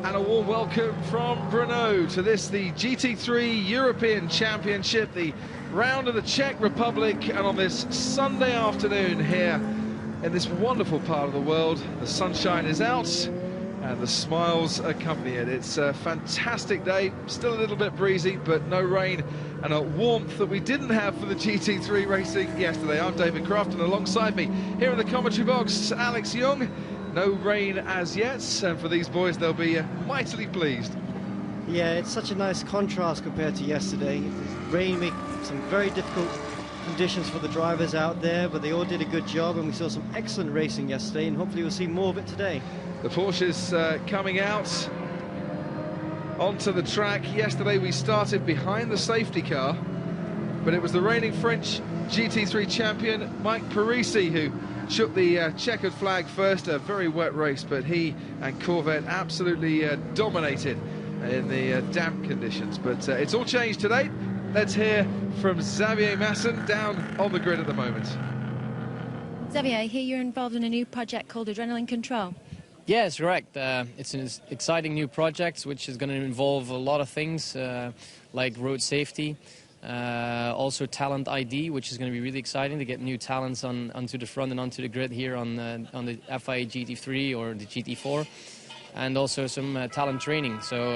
And a warm welcome from Brno to this, the GT3 European Championship, the round of the Czech Republic, and on this Sunday afternoon here in this wonderful part of the world, the sunshine is out and the smiles accompany it. It's a fantastic day, still a little bit breezy, but no rain and a warmth that we didn't have for the GT3 racing yesterday. I'm David Croft, and alongside me here in the commentary box, Alex Young. No rain as yet, and for these boys, they'll be mightily pleased. Yeah, it's such a nice contrast compared to yesterday. Rain made some very difficult conditions for the drivers out there, but they all did a good job, and we saw some excellent racing yesterday, and hopefully we'll see more of it today. The Porsche's coming out onto the track. Yesterday we started behind the safety car, but it was the reigning French GT3 champion, Mike Parisi, who shook the checkered flag first. A very wet race, but he and Corvette absolutely dominated in the damp conditions. But it's all changed today. Let's hear from Xavier Masson down on the grid at the moment. Xavier, I hear you're involved in a new project called Adrenaline Control. Yes, correct. It's an exciting new project which is going to involve a lot of things like road safety. Also talent ID, which is going to be really exciting to get new talents onto the front and onto the grid here on the FIA GT3 or the GT4, and also some talent training. So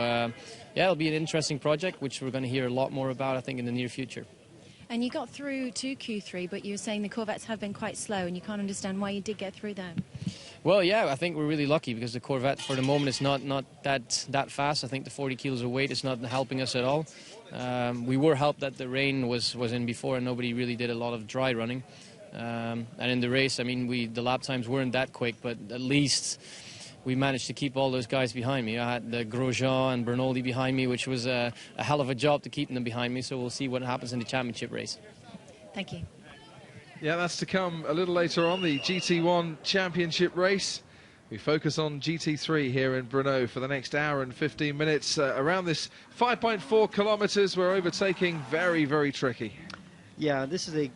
yeah, it'll be an interesting project which we're going to hear a lot more about, I think, in the near future. And you got through to Q3, but you were saying the Corvettes have been quite slow, and you can't understand why you did get through them. Well, yeah, I think we're really lucky because the Corvette for the moment is not that fast. I think the 40 kilos of weight is not helping us at all. We were helped that the rain was in before and nobody really did a lot of dry running. And in the race, I mean, the lap times weren't that quick, but at least we managed to keep all those guys behind me. I had the Grosjean and Bernoldi behind me, which was a hell of a job to keep them behind me. So we'll see what happens in the championship race. Thank you. Yeah, that's to come a little later on, the GT1 Championship race. We focus on GT3 here in Brno for the next hour and 15 minutes. Around this 5.4 kilometers, we're overtaking very, very tricky. Yeah, this is a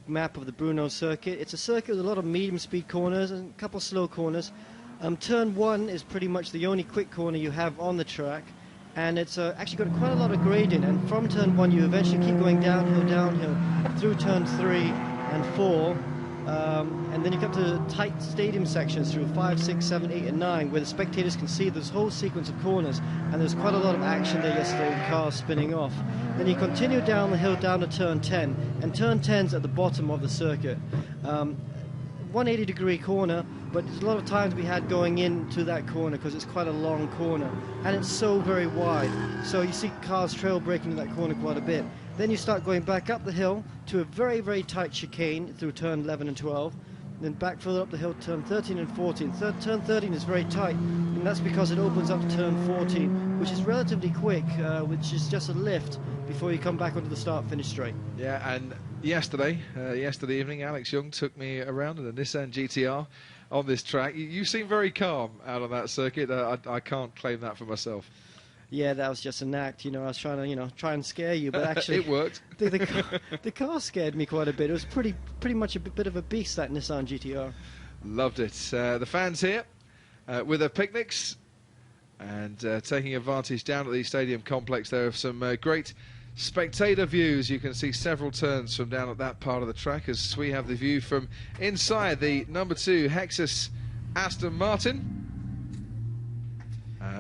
map of the Brno circuit. It's a circuit with a lot of medium speed corners and a couple slow corners. Turn 1 is pretty much the only quick corner you have on the track, and it's actually got quite a lot of gradient, and from turn 1 you eventually keep going downhill through turn 3 and 4, and then you come to tight stadium sections through 5, 6, 7, 8 and 9, where the spectators can see this whole sequence of corners, and there's quite a lot of action there yesterday with cars spinning off. Then you continue down the hill down to turn 10, and turn 10's at the bottom of the circuit. 180-degree corner, but there's a lot of times we had going into that corner because it's quite a long corner, and it's so very wide. So you see cars trail braking in that corner quite a bit. Then you start going back up the hill to a very, very tight chicane through turn 11 and 12. Then back further up the hill, turn 13 and 14. Turn 13 is very tight, and that's because it opens up to turn 14, which is relatively quick, which is just a lift before you come back onto the start-finish straight. Yeah, and yesterday evening, Alex Young took me around in a Nissan GTR on this track. You seem very calm out on that circuit. I can't claim that for myself. Yeah, that was just an act. You know, I was trying to, try and scare you, but actually it worked. The car scared me quite a bit. It was pretty much a bit of a beast, that Nissan GTR. Loved it. The fans here with their picnics and taking advantage down at the stadium complex there of some great spectator views. You can see several turns from down at that part of the track as we have the view from inside the number 2 Hexus Aston Martin,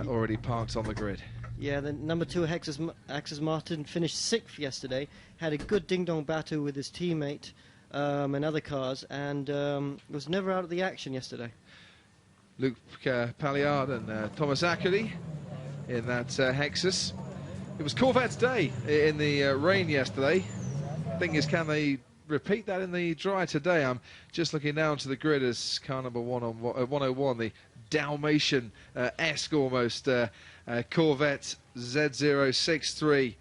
already parked on the grid. Yeah, the number 2 Hexus Martin finished 6th yesterday, had a good ding-dong battle with his teammate and other cars, and was never out of the action yesterday. Luc Palliard and Thomas Ackerley in that Hexus. It was Corvette's day in the rain yesterday. Thing is, can they repeat that in the dry today? I'm just looking down to the grid as car number 101, the Dalmatian-esque almost Corvette Z063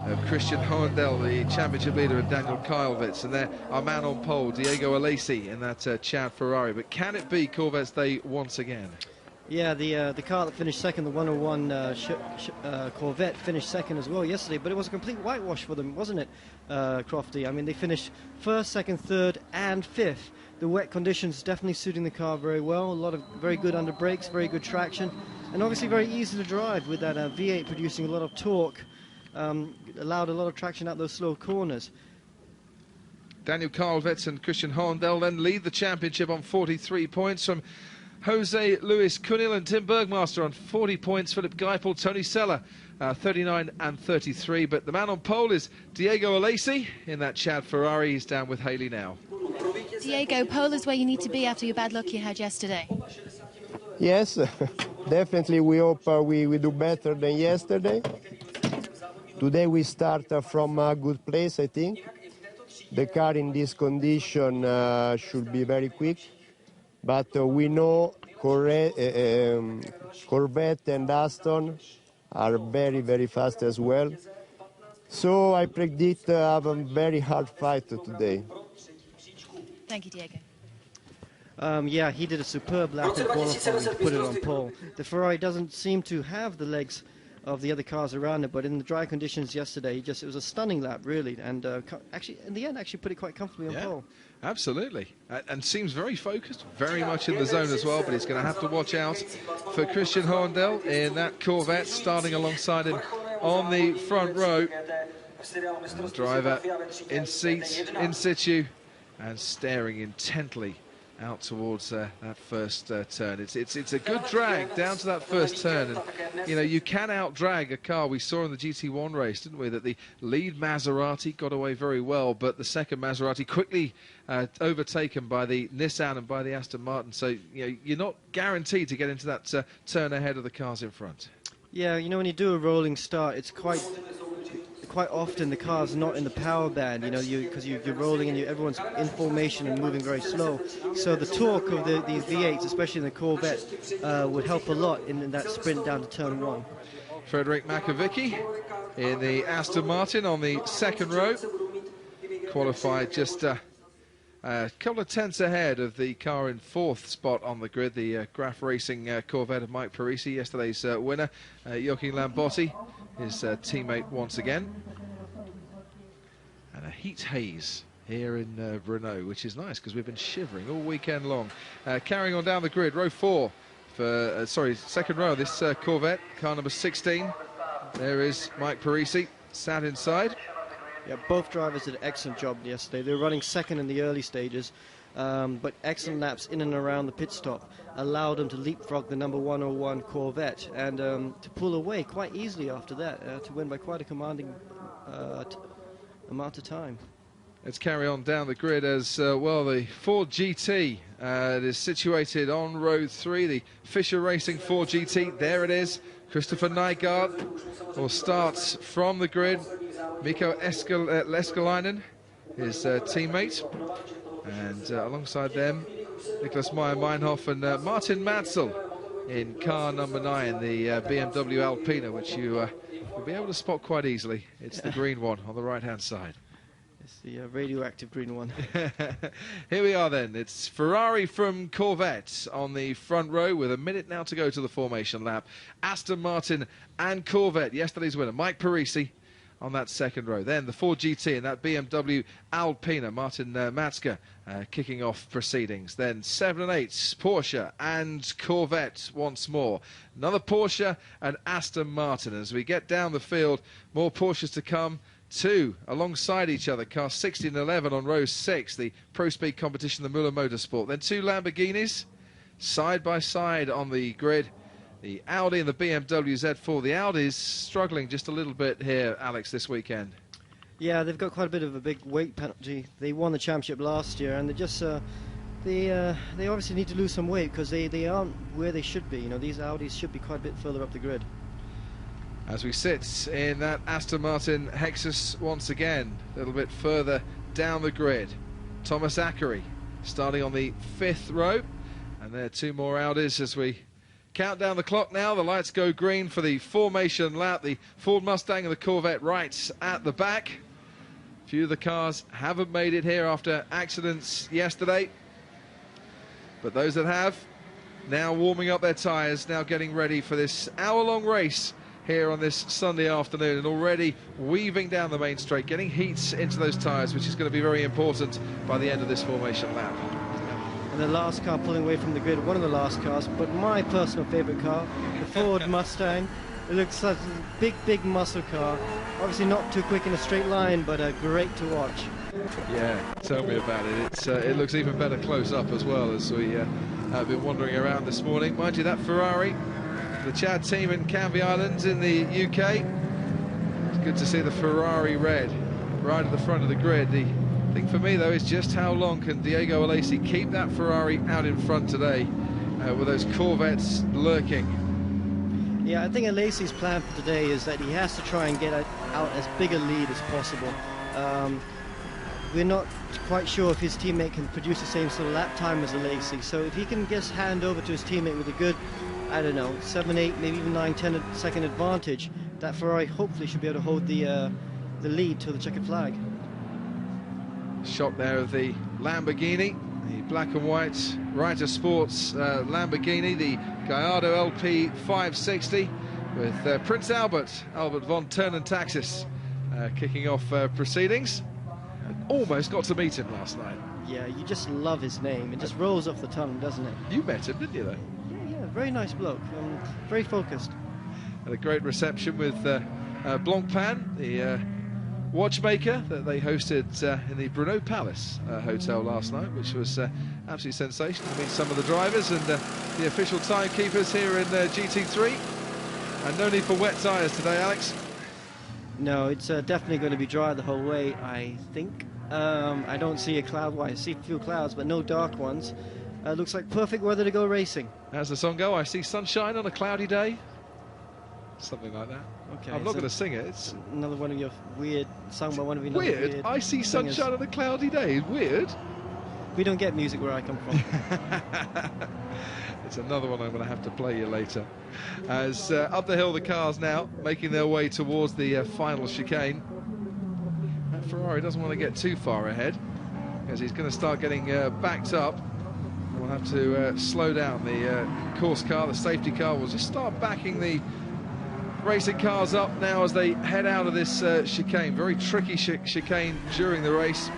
of Christian Hohendel, the championship leader, and Daniel Kylevitz. And there, our man on pole, Diego Alesi, in that Chad Ferrari. But can it be Corvette's day once again? Yeah, the car that finished second, the 101 Corvette, finished second as well yesterday, but it was a complete whitewash for them, wasn't it, Crofty? I mean, they finished first, second, third, and fifth. the wet conditions definitely suiting the car very well. A lot of very good under brakes, very good traction, and obviously very easy to drive with that V8 producing a lot of torque. Allowed a lot of traction out those slow corners. Daniel Carlvetz and Christian Horndell then lead the championship on 43 points from Jose Luis Cunil and Tim Bergmaster on 40 points, Philip Geipel, Tony Sella 39 and 33, but the man on pole is Diego Alesi in that Chad Ferrari. He's down with Haley now. Diego, pole is where you need to be after your bad luck you had yesterday. Yes, definitely we hope we do better than yesterday. Today we start from a good place, I think. The car in this condition should be very quick, but we know Corvette and Aston are very, very fast as well. So I predict a very hard fight today. Thank you, Diego. Yeah, he did a superb lap in qualifying to put it on pole. The Ferrari doesn't seem to have the legs of the other cars around it, but in the dry conditions yesterday, it was a stunning lap, really, and actually, in the end, put it quite comfortably on pole. Absolutely, and seems very focused, very much in the zone as well, but he's going to have to watch out for Christian Horndell in that Corvette, starting alongside him on the front row. And the driver in seat, in situ, and staring intently out towards that first turn. It's a good drag down to that first turn, and you know, you can out drag a car. We saw in the GT1 race, didn't we, that the lead Maserati got away very well, but the second Maserati quickly overtaken by the Nissan and by the Aston Martin. So you know, you're not guaranteed to get into that turn ahead of the cars in front. Yeah, you know, when you do a rolling start, it's quite often the car's not in the power band, you know, because you're rolling and everyone's in formation and moving very slow. So the torque of these V8s, especially in the Corvette, would help a lot in that sprint down to turn 1. Frederick Makovicky in the Aston Martin on the second row. Qualified just a couple of tenths ahead of the car in fourth spot on the grid, the Graf Racing Corvette of Mike Parisi, yesterday's winner, Joachim Lambotti, his teammate once again. And a heat haze here in Brno, which is nice because we've been shivering all weekend long. Carrying on down the grid, row 4 for, second row, this Corvette, car number 16. There is Mike Parisi, sat inside. Yeah, both drivers did an excellent job yesterday. They were running second in the early stages, but excellent laps in and around the pit stop allowed them to leapfrog the number 101 Corvette and to pull away quite easily after that, to win by quite a commanding amount of time. Let's carry on down the grid as well. The Ford GT is situated on row 3, the Fisher Racing Ford GT. There it is. Christopher Nygaard will start from the grid. Mikko Leskalainen, his teammate, and alongside them, Nicholas Meyer-Meinhof and Martin Madsell in car number 9, the BMW Alpina, which you will be able to spot quite easily. It's the green one on the right-hand side. It's the radioactive green one. Here we are then. It's Ferrari from Corvette on the front row with a minute now to go to the formation lap. Aston Martin and Corvette, yesterday's winner, Mike Parisi, on that second row. Then the Ford GT and that BMW Alpina, Martin Matzke, kicking off proceedings. Then 7 and 8, Porsche and Corvette once more. Another Porsche and Aston Martin. As we get down the field, more Porsches to come. 2 alongside each other, cars 16 and 11 on row 6, the Pro Speed competition, the Muller Motorsport. Then 2 Lamborghinis side by side on the grid. The Audi and the BMW Z4. The Audi's struggling just a little bit here, Alex, this weekend. Yeah, they've got quite a bit of a big weight penalty. They won the championship last year, and they just they obviously need to lose some weight because they aren't where they should be. You know, these Audis should be quite a bit further up the grid. As we sit in that Aston Martin Hexus once again, a little bit further down the grid. Thomas Zachary starting on the 5th row, and there are 2 more Audis as we count down the clock now. The lights go green for the formation lap. The Ford Mustang and the Corvette right at the back. A few of the cars haven't made it here after accidents yesterday, but those that have, now warming up their tyres, now getting ready for this hour-long race here on this Sunday afternoon, and already weaving down the main straight, getting heats into those tyres, which is going to be very important by the end of this formation lap. and the last car pulling away from the grid, one of the last cars. But my personal favorite car, the Ford Mustang. It looks like a big muscle car. Obviously not too quick in a straight line, but great to watch. Yeah, tell me about it. It looks even better close up as well, as we have been wandering around this morning. Mind you, that Ferrari, the Chad team in Canvey Islands in the UK. It's good to see the Ferrari red right at the front of the grid. The thing for me, though, is just how long can Diego Alesi keep that Ferrari out in front today with those Corvettes lurking? Yeah, I think Alesi's plan for today is that he has to try and get out as big a lead as possible. We're not quite sure if his teammate can produce the same sort of lap time as Alesi, so if he can just hand over to his teammate with a good, I don't know, 7, 8, maybe even 9, 10 second advantage, that Ferrari hopefully should be able to hold the lead to the checkered flag. Shot there of the Lamborghini, the black and white Ryder Sports Lamborghini, the Gallardo LP 560 with Prince Albert von Turnen Taxis kicking off proceedings. Almost got to meet him last night. Yeah, you just love his name. It just rolls off the tongue, doesn't it? You met him, didn't you, though? Yeah, very nice bloke. Very focused. Had a great reception with Blancpain, the watchmaker that they hosted in the Brno Palace hotel last night, which was absolutely sensational. To meet some of the drivers and the official timekeepers here in GT3. And no need for wet tyres today, Alex. No, it's definitely going to be dry the whole way, I think. I don't see a cloud. Well, I see a few clouds, but no dark ones. Looks like perfect weather to go racing. How's the song go? I see sunshine on a cloudy day. Something like that. Okay, I'm not going to sing it. It's another one of your weird, sung by one of your weird. I see sunshine on a cloudy day. Weird. We don't get music where I come from. It's another one I'm going to have to play you later. As up the hill the cars now, making their way towards the final chicane. That Ferrari doesn't want to get too far ahead, because he's going to start getting backed up. We'll have to slow down. The course car, the safety car, will just start backing the racing cars up now as they head out of this chicane. Very tricky chicane during the race.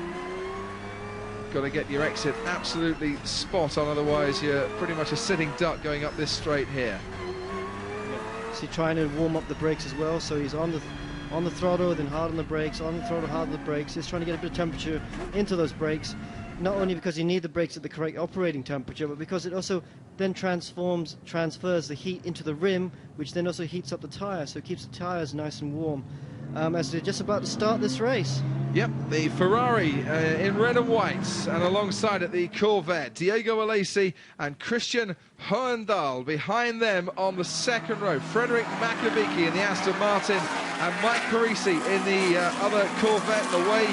Got to get your exit absolutely spot on, otherwise you're pretty much a sitting duck going up this straight here. Yeah. So trying to warm up the brakes as well, so he's on the throttle, then hard on the brakes, on the throttle, hard on the brakes. Just trying to get a bit of temperature into those brakes, not only because you need the brakes at the correct operating temperature, but because it also then transfers the heat into the rim, which then also heats up the tyre, so it keeps the tyres nice and warm. As they're just about to start this race. Yep, the Ferrari in red and white, and alongside it the Corvette, Diego Alesi and Christian Hohendahl. Behind them on the second row, Frederick Makabiki in the Aston Martin and Mike Parisi in the other Corvette. The way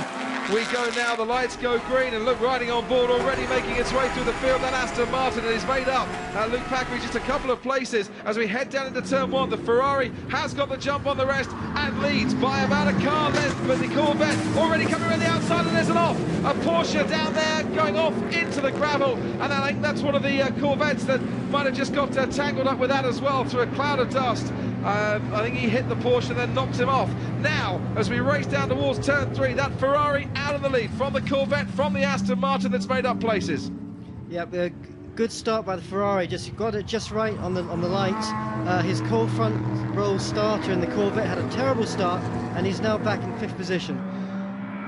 we go now, the lights go green, and look, riding on board already, making its way through the field, that Aston Martin, and is made up. Luke Packery just a couple of places as we head down into turn one. The Ferrari has got the jump on the rest and leads by about a car length, but the Corvette already coming around the outside, and there's an off. A Porsche down there going off into the gravel, and I think that's one of the Corvettes that might have just got tangled up with that as well through a cloud of dust. I think he hit the Porsche and then knocked him off. Now, as we race down towards turn three, that Ferrari out of the lead from the Corvette, from the Aston Martin that's made up places. Yeah, good start by the Ferrari. Just got it just right on the lights. His cold front row starter in the Corvette had a terrible start, and he's now back in 5th position.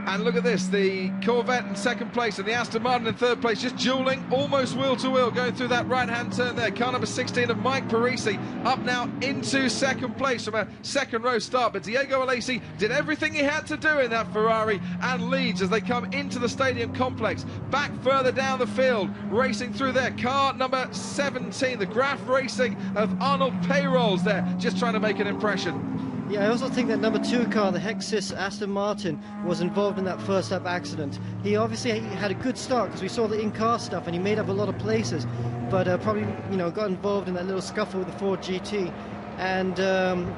And look at this, the Corvette in 2nd place and the Aston Martin in 3rd place, just dueling almost wheel to wheel, going through that right-hand turn there. Car number 16 of Mike Parisi up now into 2nd place from a 2nd row start. But Diego Alesi did everything he had to do in that Ferrari and leads as they come into the stadium complex. Back further down the field, racing through there. Car number 17, the Graf Racing of Arnold Payrolls there, just trying to make an impression. Yeah, I also think that number 2 car, the Hexis Aston Martin, was involved in that first lap accident. He obviously had a good start because we saw the in-car stuff and he made up a lot of places, but probably got involved in that little scuffle with the Ford GT. and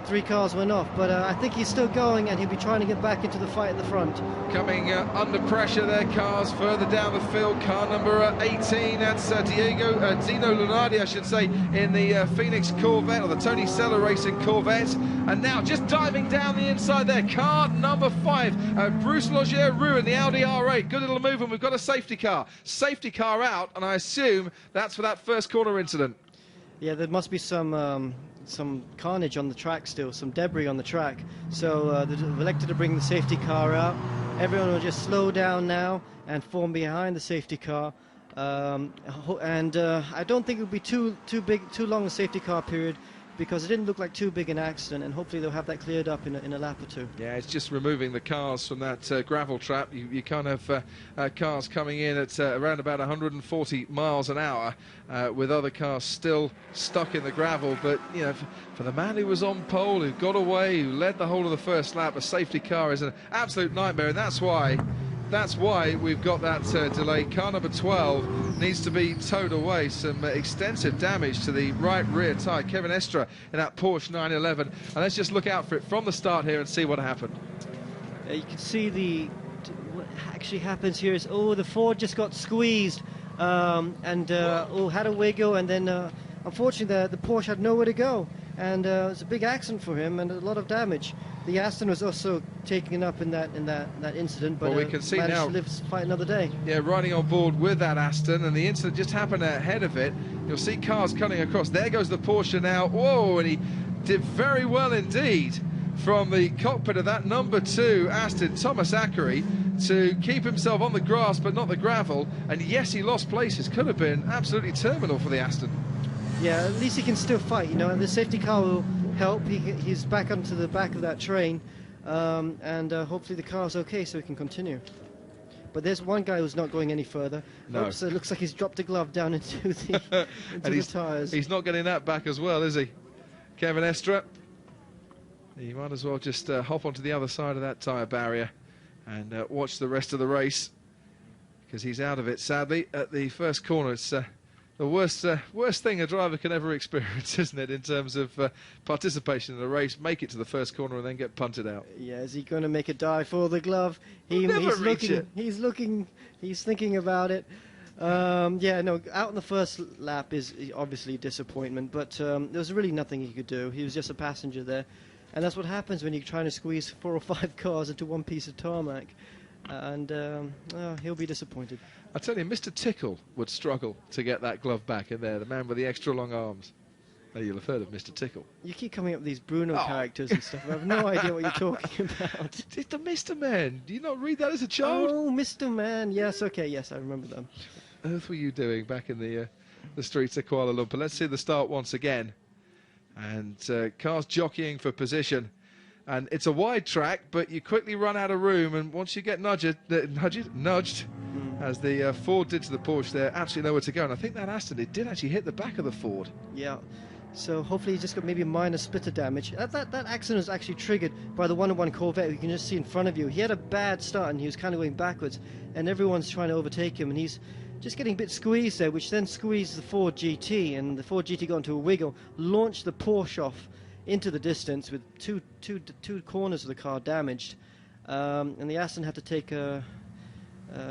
3 cars went off. But I think he's still going, and he'll be trying to get back into the fight at the front. Coming under pressure, their cars further down the field. Car number 18, that's Dino Lunardi, I should say, in the Phoenix Corvette, or the Tony Sella Racing Corvette. And now just diving down the inside there, car number 5, Bruce Logier-Roux in the Audi R8. Good little move, and we've got a safety car. Safety car out, and I assume that's for that first corner incident. Yeah, there must be some carnage on the track still, some debris on the track. So they've elected to bring the safety car out. Everyone will just slow down now and form behind the safety car. I don't think it will be too long a safety car period, because it didn't look like too big an accident, and hopefully they'll have that cleared up in a lap or two. Yeah, it's just removing the cars from that gravel trap. You can't have cars coming in at around about 140 miles an hour with other cars still stuck in the gravel. But, you know, for the man who was on pole, who got away, who led the whole of the first lap, a safety car is an absolute nightmare, and that's why we've got that delay. Car number 12 needs to be towed away. Some extensive damage to the right rear tyre. Kevin Estra in that Porsche 911. And let's just look out for it from the start here and see what happened. You can see what actually happens here is, the Ford just got squeezed and had a wiggle, and then unfortunately the Porsche had nowhere to go. And it was a big accident for him and a lot of damage. The Aston was also taken up in that incident, but we can see managed now to live to fight another day. Yeah, riding on board with that Aston, and the incident just happened ahead of it. You'll see cars cutting across. There goes the Porsche now. Whoa, and he did very well indeed from the cockpit of that number 2 Aston, Thomas Ackery, to keep himself on the grass but not the gravel. And yes, he lost places. Could have been absolutely terminal for the Aston. Yeah, at least he can still fight, you know, and the safety car will help. He's back onto the back of that train, and hopefully the car's okay so he can continue. But there's one guy who's not going any further. No. So it looks like he's dropped a glove down into the, the tyres. He's not getting that back as well, is he? Kevin Estra. He might as well just hop onto the other side of that tyre barrier and watch the rest of the race, because he's out of it, sadly, at the first corner. It's the worst thing a driver can ever experience, isn't it, in terms of participation in a race, make it to the first corner and then get punted out. Yeah, is he going to make a dive for the glove? He's thinking about it. Yeah, no, out in the first lap is obviously a disappointment, but there was really nothing he could do. He was just a passenger there. And that's what happens when you're trying to squeeze 4 or 5 cars into one piece of tarmac. And he'll be disappointed. I tell you, Mr. Tickle would struggle to get that glove back in there, the man with the extra long arms. Oh, you'll have heard of Mr. Tickle. You keep coming up with these Brno characters and stuff. I have no idea what you're talking about. It's the Mr. Man. Do you not read that as a child? Oh, Mr. Man. Yes, okay, yes, I remember them. What on earth were you doing back in the streets of Kuala Lumpur? Let's see the start once again. And cars jockeying for position. And it's a wide track, but you quickly run out of room, and once you get nudged, as the Ford did to the Porsche there, absolutely nowhere to go. And I think that Aston, it did actually hit the back of the Ford. Yeah, so hopefully he just got maybe a minor splitter damage. That accident was actually triggered by the 101 Corvette, you can just see in front of you. He had a bad start, and he was kind of going backwards, and everyone's trying to overtake him, and he's just getting a bit squeezed there, which then squeezed the Ford GT, and the Ford GT got into a wiggle, launched the Porsche off into the distance with two corners of the car damaged, and the Aston had to take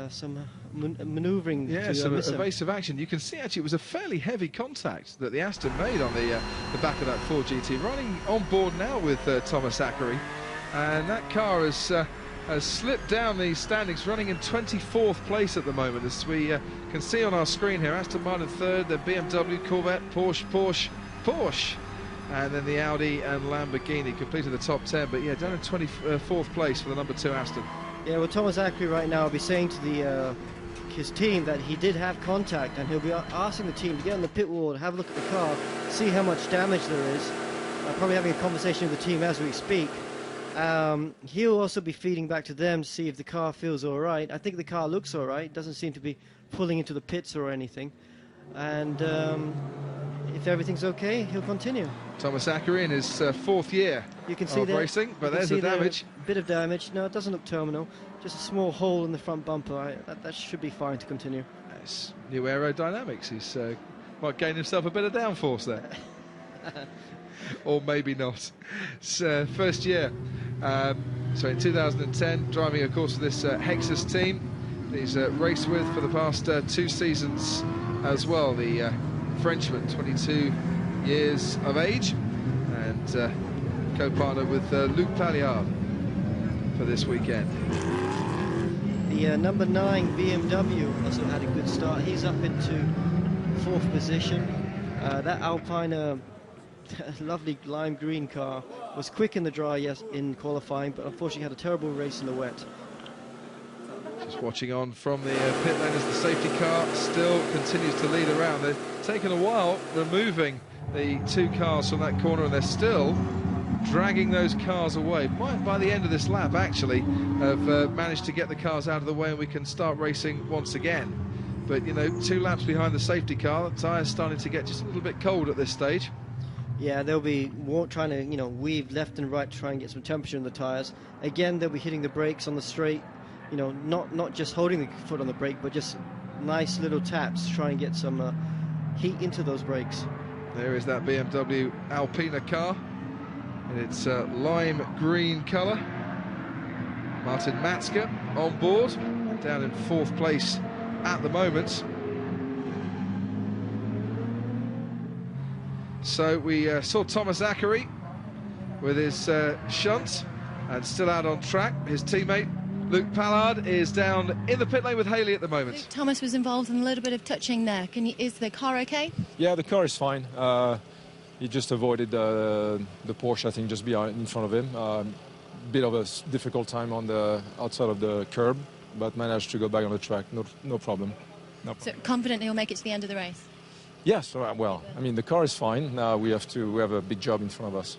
some manoeuvring. Yeah, to some miss him. evasive action. You can see actually it was a fairly heavy contact that the Aston made on the back of that Ford GT. Running on board now with Thomas Ackery, and that car has slipped down the standings, running in 24th place at the moment, as we can see on our screen here. Aston Martin 3rd, then BMW, Corvette, Porsche. And then the Audi and Lamborghini completed the top 10, but yeah, down in 24th place for the number 2 Aston. Yeah, well, Thomas Ackery right now will be saying to his team that he did have contact, and he'll be asking the team to get on the pit wall, have a look at the car, see how much damage there is. Probably having a conversation with the team as we speak. He'll also be feeding back to them to see if the car feels all right. I think the car looks all right. Doesn't seem to be pulling into the pits or anything. And if everything's okay, he'll continue. Thomas Ackery in his 4th year you can see of racing, but there's the damage. A bit of damage. No, it doesn't look terminal. Just a small hole in the front bumper. That should be fine to continue. It's new aerodynamics. He's might gain himself a bit of downforce there. Or maybe not. It's first year. So in 2010, driving, of course, this Hexus team. He's raced with for the past 2 seasons as well. The Frenchman, 22 years of age, and co-partner with Luc Palliard for this weekend. The number 9 BMW also had a good start. He's up into 4th position. That Alpine, lovely lime green car, was quick in the dry in qualifying, but unfortunately had a terrible race in the wet. Just watching on from the pit lane as the safety car still continues to lead around. They've taken a while removing the 2 cars from that corner, and they're still dragging those cars away. Might by the end of this lap actually have managed to get the cars out of the way, and we can start racing once again. But you know, 2 laps behind the safety car, the tyres starting to get just a little bit cold at this stage. Yeah, they'll be trying to, you know, weave left and right to try and get some temperature in the tyres. Again, they'll be hitting the brakes on the straight, you know, not just holding the foot on the brake, but just nice little taps to try and get some heat into those brakes. There is that BMW Alpina car in its lime green colour. Martin Matzke on board, down in 4th place at the moment. So we saw Thomas Zachary with his shunt and still out on track. His teammate Luc Palliard is down in the pit lane with Haley at the moment. Luke Thomas was involved in a little bit of touching there. Is the car okay? Yeah, the car is fine. He just avoided the Porsche, I think, just behind in front of him. Bit of a difficult time on the outside of the curb, but managed to go back on the track. No problem. So confident he'll make it to the end of the race? Yes, well, I mean, the car is fine. Now we have a big job in front of us.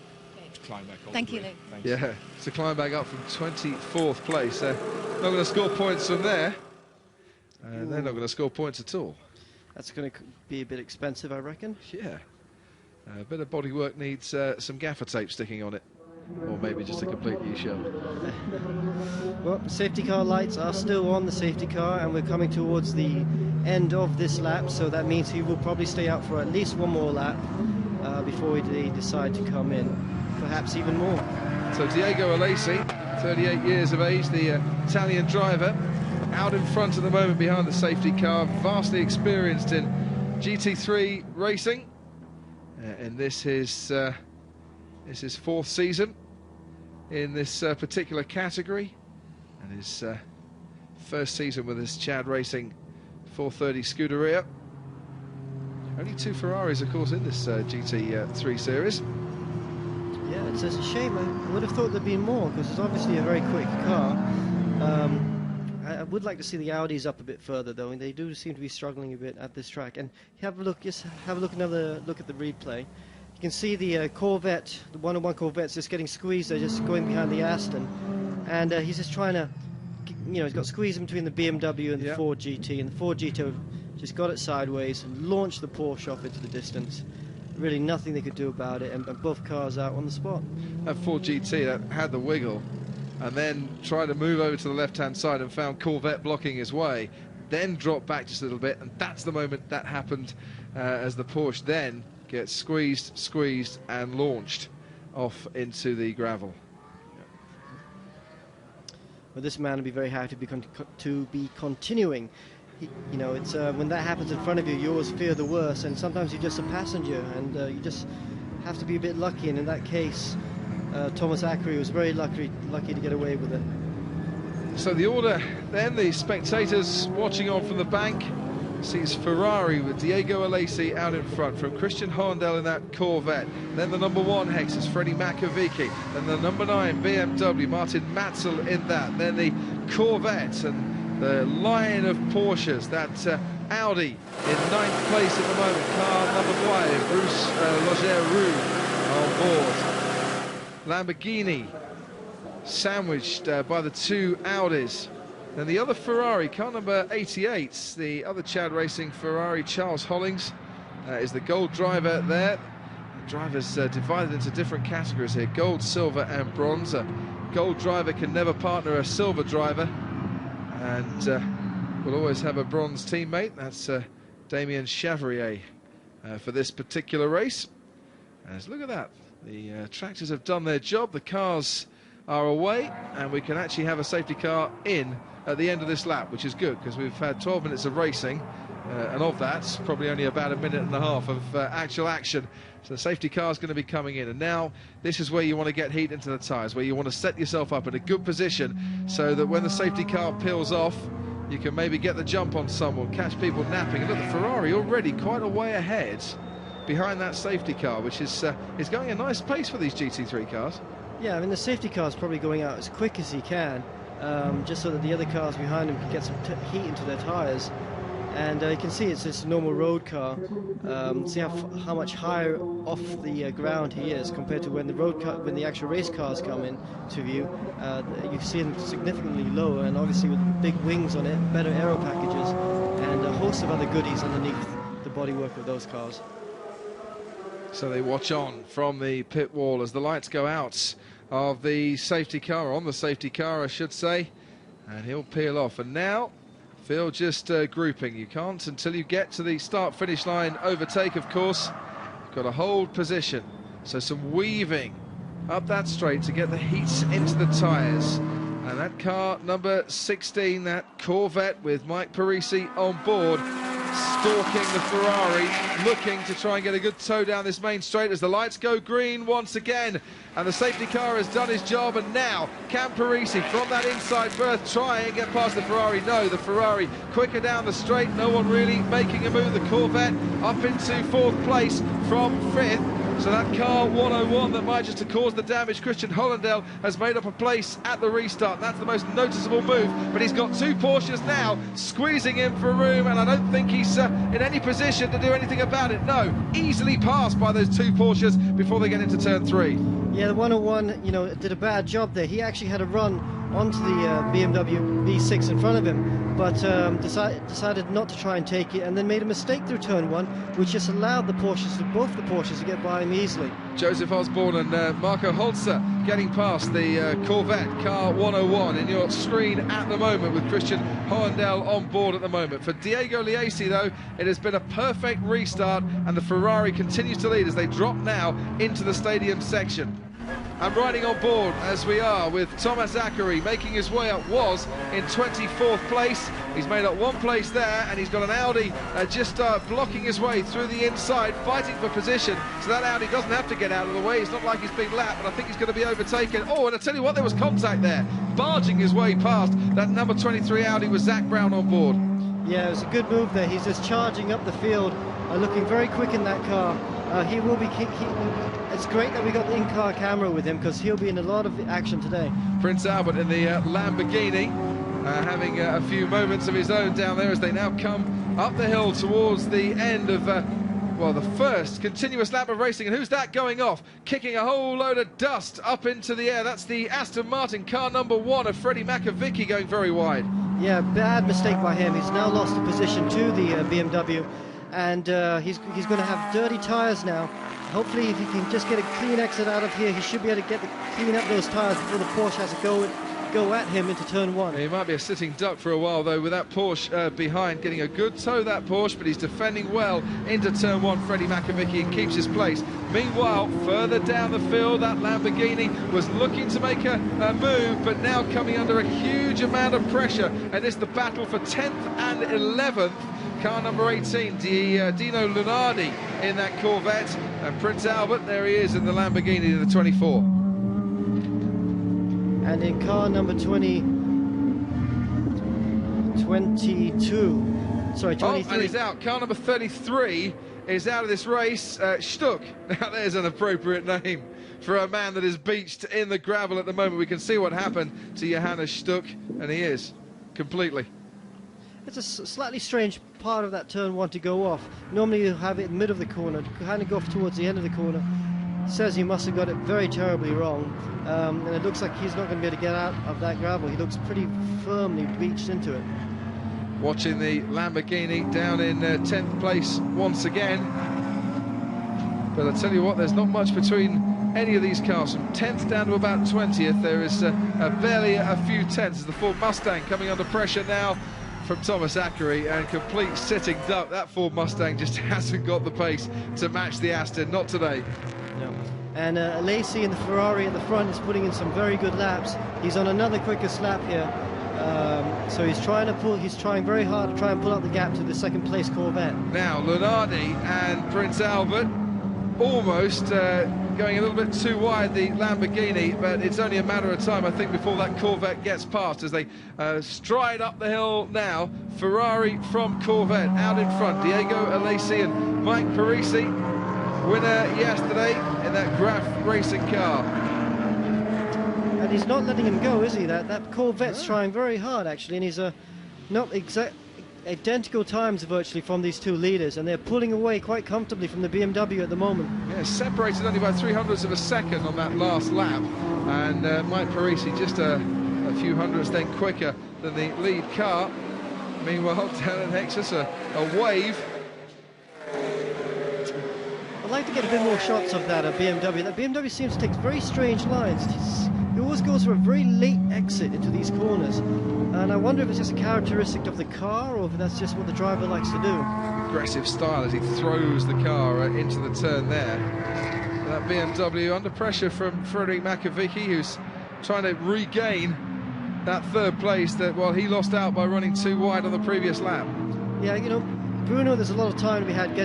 To climb back Thank you, Luke. Thanks. Yeah, to climb back up from 24th place. Not going to score points from there. They're not going to score points at all. That's going to be a bit expensive, I reckon. Yeah. A bit of bodywork needs some gaffer tape sticking on it. Or maybe just a complete new shell. Well, safety car lights are still on the safety car, and we're coming towards the end of this lap, so that means he will probably stay out for at least 1 more lap before they decide to come in, perhaps even more. So Diego Alesi, 38 years of age, the Italian driver, out in front at the moment behind the safety car, vastly experienced in GT3 racing, and this is his 4th season in this particular category, and his first season with his Chad Racing 430 Scuderia. Only 2 Ferraris, of course, in this GT3 series. Yeah, it's a shame. I would have thought there'd been more, because it's obviously a very quick car. I would like to see the Audis up a bit further, though, and they do seem to be struggling a bit at this track. And another look at the replay. You can see the Corvette, the 101 Corvette's just getting squeezed. They're just going behind the Aston, and he's just trying to, you know, he's got squeezed in between the BMW and the Ford GT, and the Ford GT just got it sideways and launched the Porsche off into the distance. Really nothing they could do about it, and both cars out on the spot. That Ford GT that had the wiggle, and then tried to move over to the left-hand side and found Corvette blocking his way, then dropped back just a little bit, and that's the moment that happened as the Porsche then gets squeezed and launched off into the gravel. Well, this man will be very happy to be continuing. You know, it's when that happens in front of you, you always fear the worst, and sometimes you're just a passenger, and you just have to be a bit lucky. And in that case, Thomas Zachary was very lucky to get away with it. So the order then, the spectators watching on from the bank, sees Ferrari with Diego Alesi out in front, from Christian Horndell in that Corvette, then the number 1 Hexus, Freddie Makovici, then the number 9 BMW, Martin Matzel in that, then the Corvette, and the line of Porsches, that Audi in 9th place at the moment, car number 5, Bruce Logeru on board. Lamborghini sandwiched by the 2 Audis. Then the other Ferrari, car number 88, the other Chad Racing Ferrari, Charles Hollings, is the gold driver there. The drivers divided into different categories here, gold, silver and bronze. A gold driver can never partner a silver driver, and will always have a bronze teammate. That's Damien Chavrier for this particular race. As look at that, the tractors have done their job, the cars are away, and we can actually have a safety car in at the end of this lap, which is good because we've had 12 minutes of racing, and of that, probably only about a minute and a half of actual action. So the safety car is going to be coming in, and now this is where you want to get heat into the tyres, where you want to set yourself up in a good position so that when the safety car peels off, you can maybe get the jump on someone, catch people napping. And look, the Ferrari already quite a way ahead behind that safety car, which is going a nice pace for these GT3 cars. Yeah, I mean, the safety car is probably going out as quick as he can, just so that the other cars behind him can get some heat into their tyres. And you can see it's just a normal road car. See how much higher off the ground he is compared to when the actual race cars come in to view. You see him significantly lower, and obviously with big wings on it, better aero packages, and a host of other goodies underneath the bodywork of those cars. So they watch on from the pit wall as the lights go out of the safety car, or on the safety car, I should say, and he'll peel off. And now Phil just grouping. You can't until you get to the start-finish line overtake, of course. You've got to hold position. So some weaving up that straight to get the heat into the tyres. And that car number 16, that Corvette with Mike Parisi on board, stalking the Ferrari, looking to try and get a good tow down this main straight as the lights go green once again. And the safety car has done his job, and now can Parisi from that inside berth try and get past the Ferrari? No, the Ferrari quicker down the straight, no one really making a move. The Corvette up into fourth place from fifth. So that car 101 that might just have caused the damage, Christian Hollendale has made up a place at the restart. That's the most noticeable move, but he's got two Porsches now squeezing him for room, and I don't think he's in any position to do anything about it. No, easily passed by those two Porsches before they get into turn 3. Yeah, the 101, you know, did a bad job there. He actually had a run onto the BMW V6 in front of him, but decided not to try and take it, and then made a mistake through turn 1, which just allowed both the Porsches to get by him easily. Joseph Osborne and Marco Holzer getting past the Corvette car 101 in your screen at the moment, with Christian Hollendale on board at the moment. For Diego Liesi, though, it has been a perfect restart, and the Ferrari continues to lead as they drop now into the stadium section. And riding on board as we are with Thomas Zachary making his way up, was in 24th place. He's made up one place there, and he's got an Audi just blocking his way through the inside, fighting for position. So that Audi doesn't have to get out of the way. It's not like he's being lapped, but I think he's going to be overtaken. Oh, and I tell you what, there was contact there. Barging his way past that number 23 Audi with Zach Brown on board. Yeah, it was a good move there. He's just charging up the field, looking very quick in that car. He will be. It's great that we got the in-car camera with him, because he'll be in a lot of action today. Prince Albert in the Lamborghini, having a few moments of his own down there as they now come up the hill towards the end of well, the first continuous lap of racing. And who's that going off? Kicking a whole load of dust up into the air. That's the Aston Martin car number 1 of Freddie Makovicky, going very wide. Yeah, bad mistake by him. He's now lost the position to the BMW. And he's going to have dirty tyres now. Hopefully, if he can just get a clean exit out of here, he should be able to clean up those tyres before the Porsche has to go at him into turn 1. He might be a sitting duck for a while, though, with that Porsche behind, getting a good tow, that Porsche, but he's defending well into turn 1, Freddie Makovicky, and keeps his place. Meanwhile, further down the field, that Lamborghini was looking to make a move, but now coming under a huge amount of pressure, and it's the battle for 10th and 11th. Car number 18, Dino Lunardi in that Corvette, and Prince Albert, there he is in the Lamborghini, the 24. And in car number 22, sorry, 23. Oh, and he's out. Car number 33 is out of this race. Stuck. Now there's an appropriate name for a man that is beached in the gravel at the moment. We can see what happened to Johannes Stuck, and he is completely. It's a slightly strange part of that turn 1 to go off. Normally you have it in the middle of the corner, kind of go off towards the end of the corner. Says he must have got it very terribly wrong, and it looks like he's not going to be able to get out of that gravel. He looks pretty firmly beached into it. Watching the Lamborghini down in 10th place once again. But I tell you what, there's not much between any of these cars. From 10th down to about 20th, there is barely a few tenths. The Ford Mustang coming under pressure now from Thomas Zachary, and complete sitting duck. That Ford Mustang just hasn't got the pace to match the Aston, not today. No. And Lacey in the Ferrari at the front is putting in some very good laps. He's on another quickest lap here. So he's trying very hard to try and pull up the gap to the second place Corvette. Now Lunardi and Prince Albert almost going a little bit too wide, the Lamborghini, but it's only a matter of time, I think, before that Corvette gets past as they stride up the hill now. Ferrari from Corvette out in front. Diego Alesi and Mike Parisi, winner yesterday in that Graf racing car. And he's not letting him go, is he? That Corvette's trying very hard, actually, and he's not identical times virtually from these two leaders, and they're pulling away quite comfortably from the BMW at the moment. Yeah, separated only by 0.03 of a second on that last lap, and Mike Parisi just a few hundredths then quicker than the lead car. Meanwhile, down in Hexus, a wave. I'd like to get a bit more shots of that BMW. That BMW seems to take very strange lines. He always goes for a very late exit into these corners, and I wonder if it's just a characteristic of the car or if that's just what the driver likes to do. Aggressive style as he throws the car into the turn there. That BMW under pressure from Frederic Makovicky, who's trying to regain that third place that, well, he lost out by running too wide on the previous lap. Yeah, you know, Brno, there's a lot of time to be had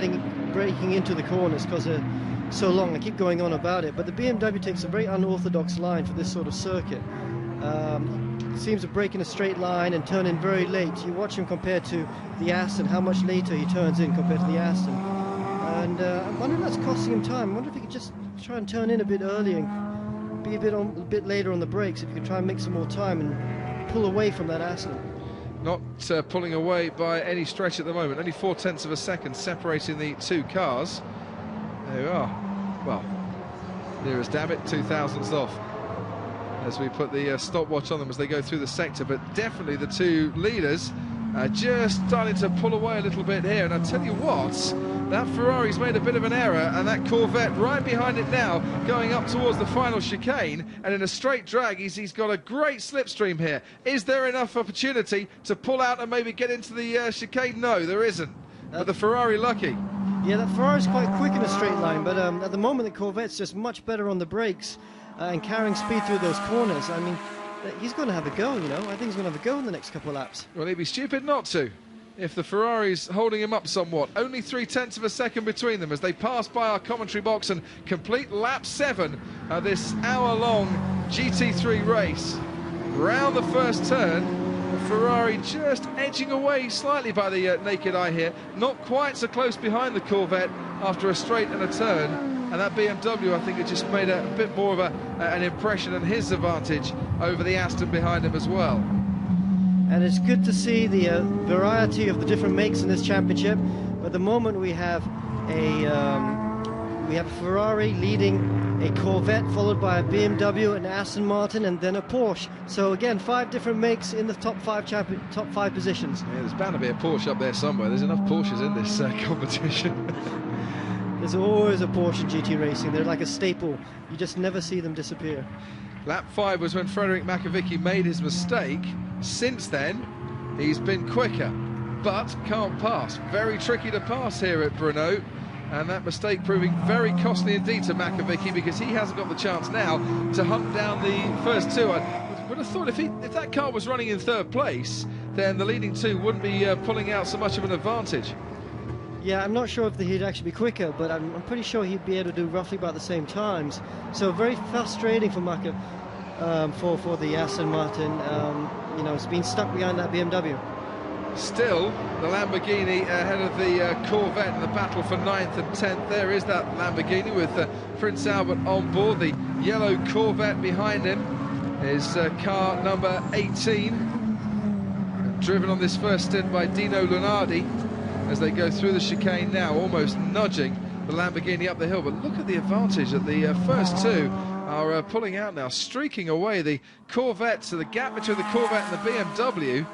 breaking into the corners because they're so long. I keep going on about it, but the BMW takes a very unorthodox line for this sort of circuit. Seems to break in a straight line and turn in very late. You watch him compared to the Aston, how much later he turns in compared to the Aston. And I wonder if that's costing him time. I wonder if he could just try and turn in a bit early and be a bit later on the brakes, if you could try and make some more time and pull away from that Aston. Not pulling away by any stretch at the moment. Only 0.4 of a second separating the two cars. There we are. Well, near as damn it, 0.02 off as we put the stopwatch on them as they go through the sector. But definitely the two leaders are just starting to pull away a little bit here. And I tell you what, that Ferrari's made a bit of an error, and that Corvette right behind it now, going up towards the final chicane, and in a straight drag, he's got a great slipstream here. Is there enough opportunity to pull out and maybe get into the chicane? No, there isn't. But the Ferrari lucky. Yeah, that Ferrari's quite quick in a straight line, but at the moment the Corvette's just much better on the brakes and carrying speed through those corners. I mean, he's going to have a go, you know. I think he's going to have a go in the next couple of laps. Well, he'd be stupid not to, if the Ferrari's holding him up somewhat. Only 0.3 of a second between them as they pass by our commentary box and complete lap 7 of this hour-long GT3 race. Round the first turn, the Ferrari just edging away slightly by the naked eye here. Not quite so close behind the Corvette after a straight and a turn. And that BMW, I think, it just made a bit more of an impression and his advantage over the Aston behind him as well. And it's good to see the variety of the different makes in this championship. At the moment, we have a Ferrari leading a Corvette, followed by a BMW, an Aston Martin, and then a Porsche. So again, 5 different makes in the top five positions. Yeah, there's bound to be a Porsche up there somewhere. There's enough Porsches in this competition. There's always a Porsche in GT racing. They're like a staple. You just never see them disappear. Lap 5 was when Frederic Makovicky made his mistake. Since then, he's been quicker, but can't pass. Very tricky to pass here at Brno, and that mistake proving very costly indeed to Makovicky, because he hasn't got the chance now to hunt down the first two. I would have thought if that car was running in third place, then the leading two wouldn't be pulling out so much of an advantage. Yeah, I'm not sure if he'd actually be quicker, but I'm pretty sure he'd be able to do roughly about the same times. So very frustrating for Maka, for the Aston Martin. You know, it's been stuck behind that BMW. Still, the Lamborghini ahead of the Corvette in the battle for 9th and 10th. There is that Lamborghini with Prince Albert on board. The yellow Corvette behind him is car number 18, driven on this first stint by Dino Lunardi, as they go through the chicane now, almost nudging the Lamborghini up the hill. But look at the advantage that the first two are pulling out now, streaking away the Corvette. So the gap between the Corvette and the BMW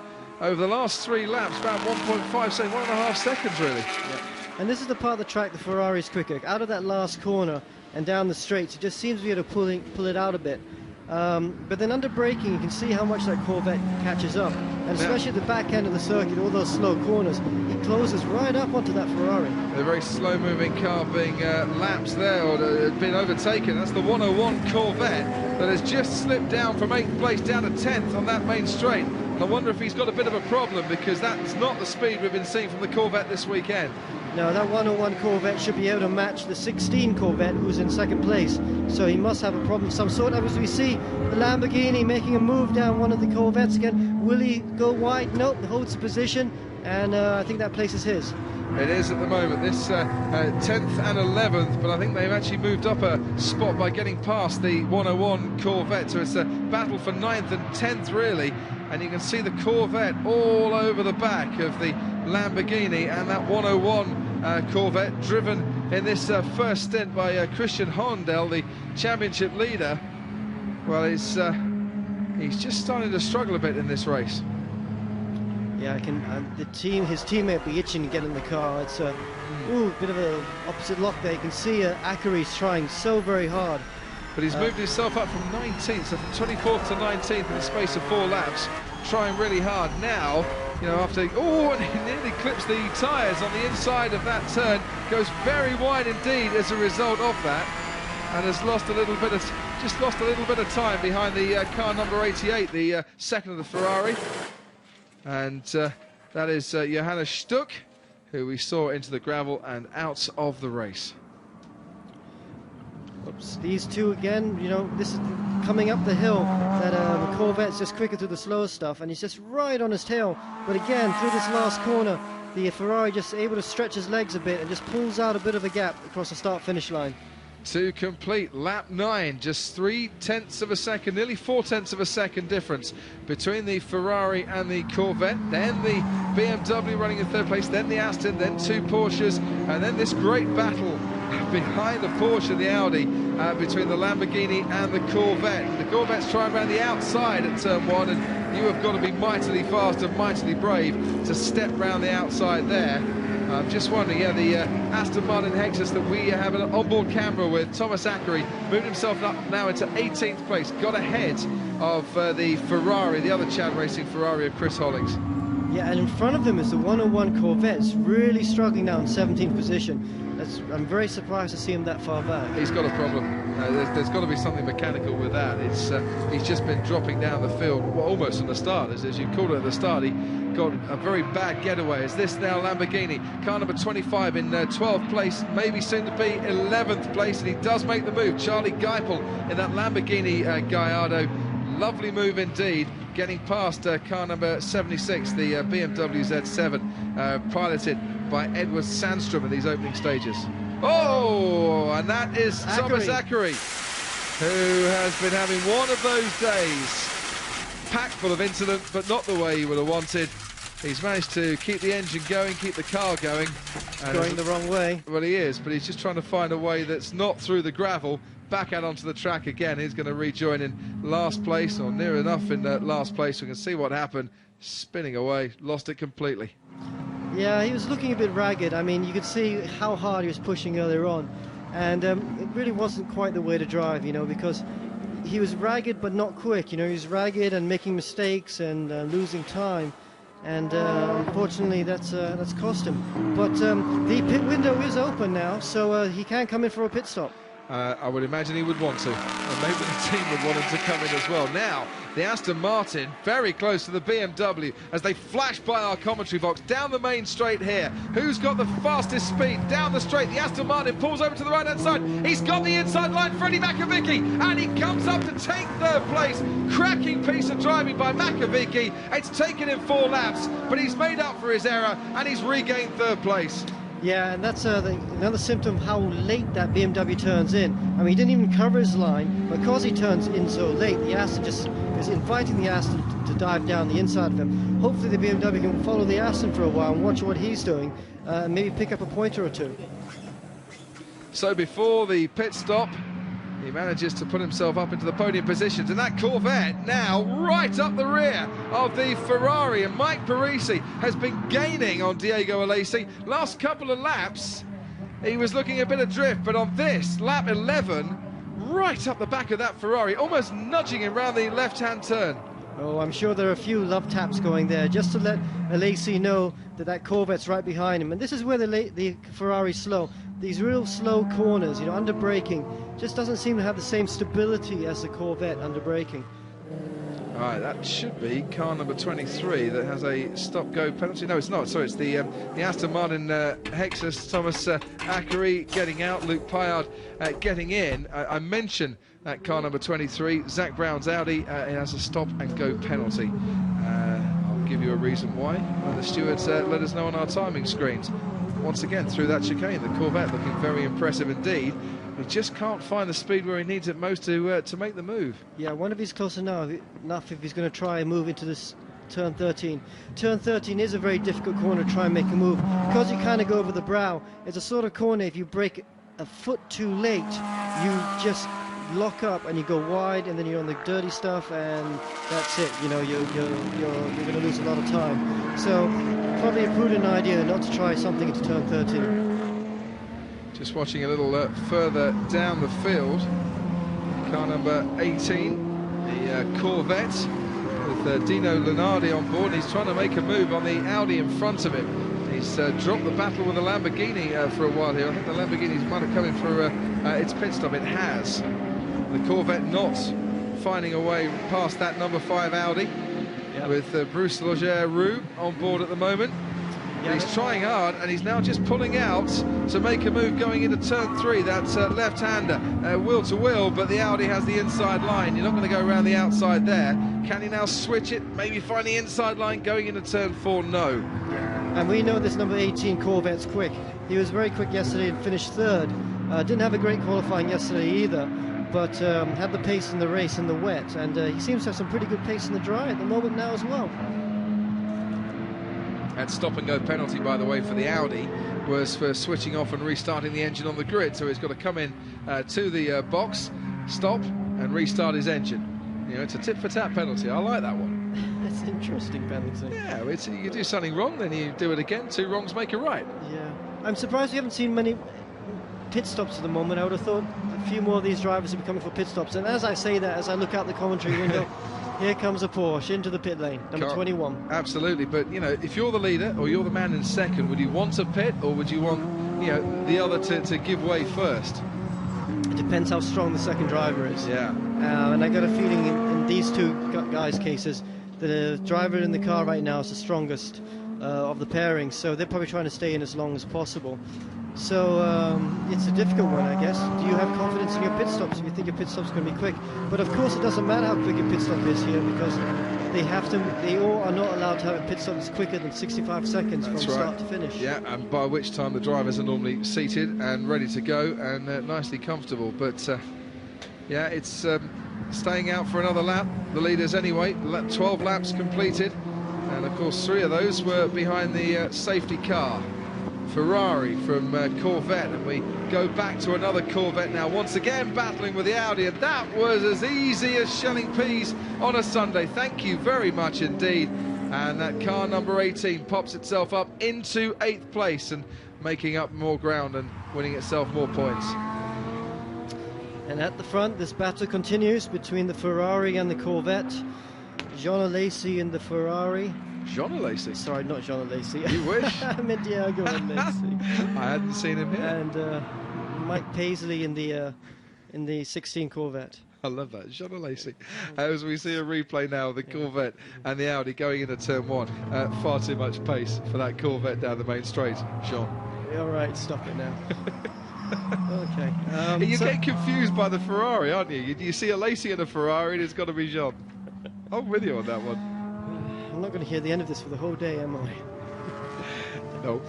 over the last 3 laps, about 1.5, say 1.5 seconds really. Yeah. And this is the part of the track the Ferrari's quicker. Out of that last corner and down the straights, it just seems to be able to pull it out a bit. But then under braking, you can see how much that Corvette catches up. And especially at the back end of the circuit, all those slow corners, he closes right up onto that Ferrari. A very slow-moving car being lapsed there, or been overtaken. That's the 101 Corvette that has just slipped down from 8th place down to 10th on that main straight. And I wonder if he's got a bit of a problem, because that's not the speed we've been seeing from the Corvette this weekend. No, that 101 Corvette should be able to match the 16 Corvette, who's in 2nd place. So he must have a problem of some sort. As we see the Lamborghini making a move down one of the Corvettes again. Will he go wide? Nope, holds the position, and I think that place is his. It is at the moment, this 10th and 11th, but I think they've actually moved up a spot by getting past the 101 Corvette. So it's a battle for 9th and 10th, really. And you can see the Corvette all over the back of the Lamborghini, and that 101 Corvette driven in this first stint by Christian Horndell, the championship leader. Well, he's just starting to struggle a bit in this race. Yeah, his teammate be itching to get in the car. It's a bit of an opposite lock there. You can see Ackery's trying so very hard. But he's moved himself up from 19th, so from 24th to 19th in the space of 4 laps, trying really hard now. You know, after, and he nearly clips the tyres on the inside of that turn, goes very wide indeed as a result of that, and has lost a little bit of time behind the car number 88, the second of the Ferrari, and that is Johannes Stuck, who we saw into the gravel and out of the race. Oops, these two again, you know, this is coming up the hill, that the Corvette's just quicker through the slower stuff, and he's just right on his tail. But again, through this last corner, the Ferrari just able to stretch his legs a bit and just pulls out a bit of a gap across the start-finish line. To complete lap 9, just 3/10 of a second, nearly 4/10 of a second difference between the Ferrari and the Corvette. Then the BMW running in 3rd place, then the Aston, then 2 Porsches, and then this great battle behind the Porsche and the Audi between the Lamborghini and the Corvette. And the Corvette's trying around the outside at turn 1, and you have got to be mightily fast and mightily brave to step round the outside there. I'm just wondering, the Aston Martin Hexus that we have an onboard camera with, Thomas Ackery, moved himself up now into 18th place, got ahead of the Ferrari, the other Chad Racing Ferrari of Chris Hollings. Yeah, and in front of him is the 101 Corvette. It's really struggling now in 17th position. I'm very surprised to see him that far back. He's got a problem. There's got to be something mechanical with that. He's just been dropping down the field, almost from the start. As you called it at the start, he got a very bad getaway. Is this now Lamborghini? Car number 25 in 12th place, maybe soon to be 11th place, and he does make the move. Charlie Geipel in that Lamborghini Gallardo. Lovely move indeed, getting past car number 76, the BMW Z7, piloted by Edward Sandstrom in these opening stages. Oh, and that is Thomas Ackery, who has been having one of those days, packed full of incident, but not the way he would have wanted. He's managed to keep the engine going, keep the car going. Going the wrong way. Well, he is, but he's just trying to find a way that's not through the gravel. Back out onto the track again. He's going to rejoin in last place, or near enough in last place. We can see what happened. Spinning away, lost it completely. Yeah, he was looking a bit ragged. I mean, you could see how hard he was pushing earlier on, and it really wasn't quite the way to drive, you know, because he was ragged but not quick. You know, he was ragged and making mistakes and losing time, and unfortunately that's cost him. But the pit window is open now, so he can come in for a pit stop. I would imagine he would want to, and maybe the team would want him to come in as well. Now, the Aston Martin very close to the BMW as they flash by our commentary box down the main straight here. Who's got the fastest speed down the straight? The Aston Martin pulls over to the right-hand side. He's got the inside line, Freddie Makovic, and he comes up to take 3rd place. Cracking piece of driving by Makovic. It's taken him 4 laps, but he's made up for his error, and he's regained 3rd place. Yeah, and that's another symptom of how late that BMW turns in. I mean, he didn't even cover his line, but because he turns in so late, the Aston just is inviting the Aston to dive down the inside of him. Hopefully the BMW can follow the Aston for a while and watch what he's doing, and maybe pick up a pointer or two. So before the pit stop, he manages to put himself up into the podium positions, and that Corvette now right up the rear of the Ferrari, and Mike Parisi has been gaining on Diego Alesi. Last couple of laps he was looking a bit adrift, but on this lap 11 right up the back of that Ferrari, almost nudging him round the left-hand turn. Oh, I'm sure there are a few love taps going there, just to let Alesi know that that Corvette's right behind him. And this is where the Ferrari's slow. These real slow corners, you know, under braking, just doesn't seem to have the same stability as the Corvette under braking. All right, that should be car number 23 that has a stop-go penalty. No, it's not. Sorry, it's the Aston Martin Hexus. Thomas Akari getting out, Luke Pyard getting in. I mentioned that car number 23, Zach Brown's Audi, it has a stop-and-go penalty. I'll give you a reason why when the stewards let us know on our timing screens. Once again, through that chicane, the Corvette looking very impressive indeed. He just can't find the speed where he needs it most to make the move. Yeah, I wonder if he's close enough if he's going to try and move into this turn 13. Turn 13 is a very difficult corner to try and make a move. Because you kind of go over the brow, it's a sort of corner, if you brake a foot too late, you just lock up and you go wide, and then you're on the dirty stuff, and that's it. You know, you're going to lose a lot of time. So probably a prudent idea not to try something into turn 13. Just watching a little further down the field, car number 18, the Corvette, with Dino Lunardi on board. He's trying to make a move on the Audi in front of him. He's dropped the battle with the Lamborghini for a while here. I think the Lamborghini might have come in for its pit stop. It has. The Corvette not finding a way past that number 5 Audi, with Bruce Logère-Roux on board at the moment. He's trying hard, and he's now just pulling out to make a move going into turn 3. That's left-hander, wheel to wheel, but the Audi has the inside line. You're not going to go around the outside there. Can he now switch it, maybe find the inside line going into turn 4? No. And we know this number 18 Corvette's quick. He was very quick yesterday and finished 3rd. Didn't have a great qualifying yesterday either, but had the pace in the race in the wet, and he seems to have some pretty good pace in the dry at the moment now as well. That stop-and-go penalty, by the way, for the Audi was for switching off and restarting the engine on the grid. So he's got to come in to the box, stop, and restart his engine. You know, it's a tit-for-tat penalty. I like that one. That's an interesting penalty. Yeah, you do something wrong, then you do it again. 2 wrongs make a right. Yeah. I'm surprised we haven't seen many pit stops at the moment. I would have thought a few more of these drivers would be coming for pit stops. And as I say that, as I look out the commentary window, here comes a Porsche into the pit lane, number 21. Absolutely, but you know, if you're the leader or you're the man in second, would you want a pit, or would you want, you know, the other to give way first? It depends how strong the second driver is. Yeah. And I got a feeling in these two guys' cases, the driver in the car right now is the strongest of the pairing, so they're probably trying to stay in as long as possible. So it's a difficult one, I guess. Do you have confidence in your pit stops if you think your pit stop's going to be quick? But of course it doesn't matter how quick your pit stop is here, because they all are not allowed to have a pit stop that's quicker than 65 seconds from start to finish. Yeah, and by which time the drivers are normally seated and ready to go and nicely comfortable. But yeah, it's staying out for another lap. The leaders anyway, 12 laps completed, and of course 3 of those were behind the safety car. Ferrari from Corvette, and we go back to another Corvette now, once again battling with the Audi, and that was as easy as shelling peas on a Sunday. Thank you very much indeed. And that car number 18 pops itself up into 8th place and making up more ground and winning itself more points. And at the front, this battle continues between the Ferrari and the Corvette. Jean Alesi in the Ferrari. Jean Alesi? Sorry, not Jean Alesi. You wish. I meant Diego Alesi. I hadn't seen him here. And Mike Paisley in the 16 Corvette. I love that, Jean Alesi. As we see a replay now of the Corvette and the Audi going into turn 1. Far too much pace for that Corvette down the main straight, Jean. All right, stop it now. Okay. You get confused by the Ferrari, aren't you? You see Alesi in a Ferrari and it's got to be Jean. I'm with you on that one. I'm not going to hear the end of this for the whole day, am I? No.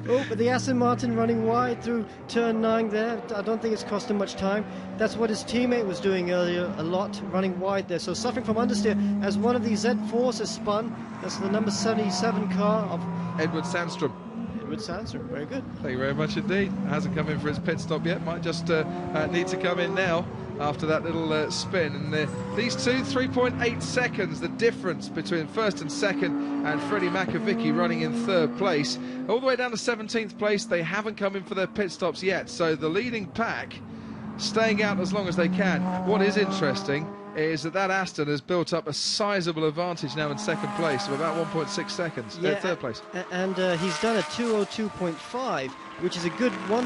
Oh, but the Aston Martin running wide through turn 9 there. I don't think it's cost him much time. That's what his teammate was doing earlier, a lot, running wide there. So suffering from understeer as one of these Z4s has spun. That's the number 77 car of Edward Sandstrom. Edward Sandstrom, very good. Thank you very much indeed. Hasn't come in for his pit stop yet. Might just need to come in now after that little spin. And these two, 3.8 seconds, the difference between first and second, and Freddie Makovicky running in 3rd place. All the way down to 17th place, they haven't come in for their pit stops yet. So the leading pack staying out as long as they can. What is interesting is that Aston has built up a sizable advantage now in second place of about 1.6 seconds. Yeah, Third place. And he's done a 2:02.5, which is a good 1